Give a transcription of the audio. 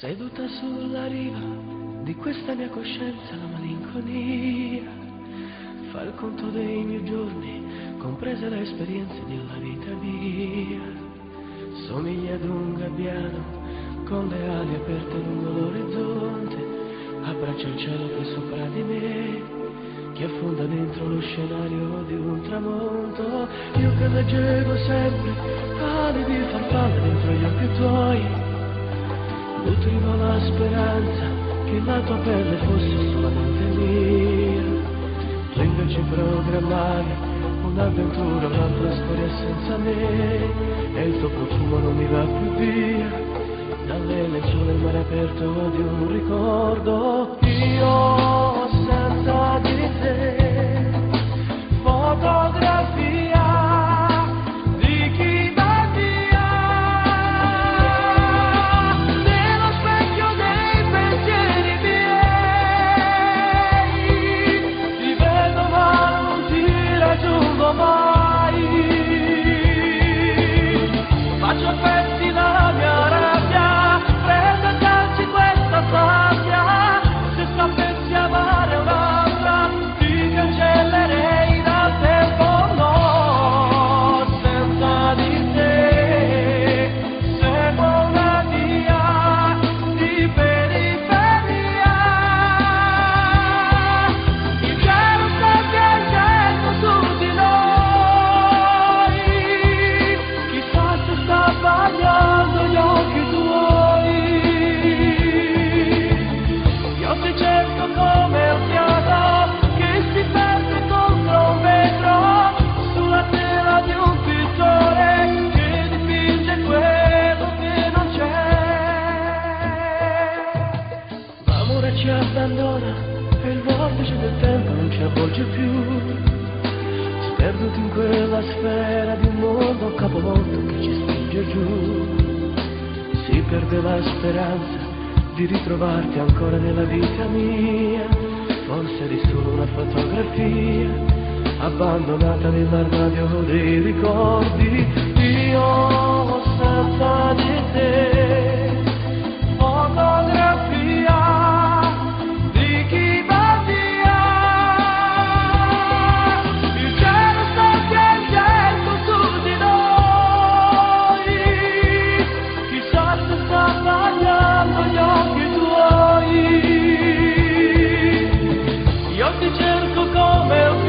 Seduta sulla riva di questa mia coscienza la malinconia fa il conto dei miei giorni, comprese le esperienze della vita mia. Somiglia ad un gabbiano con le ali aperte lungo l'orizzonte, abbraccia il cielo che è sopra di me, che affonda dentro lo scenario di un tramonto. Io che leggevo sempre ali di farfalla dentro gli occhi tuoi, nutrivo la speranza che la tua pelle fosse solamente mia. Tu invece programmavi un'avventura, un'altra storia senza me, e il tuo profumo non mi va più via dalle lenzuola il mare aperto di un ricordo. Io senza di te, fotografia di chi va via, nello specchio dei pensieri miei, ti vedo ma non ti raggiungo mai, faccio a pezzi la mia rabbia, prendo a calci questa sabbia, se sapessi amare un'altra ti cancellerei dal tempo. No, senza di te seguo una via di periferia, il cielo sta piangendo su di noi, chissà se sta bagnando gli occhi tuoi. Io ti cerco come un chiodo che si perde contro un vetro, sulla tela di un pittore che dipinge quello che non c'è. L'amore ci abbandona e il vortice del tempo non ci avvolge più, perduti in quella sfera di un mondo capovolto che ci spinge giù. Si perde la speranza di ritrovarti ancora nella vita mia, forse eri solo una fotografia abbandonata nell'armadio dei ricordi. Io senza di te, fotografia di chi va via, il cielo sta piangendo su di noi, chissà se sta bagnando gli occhi tuoi. Io ti cerco come un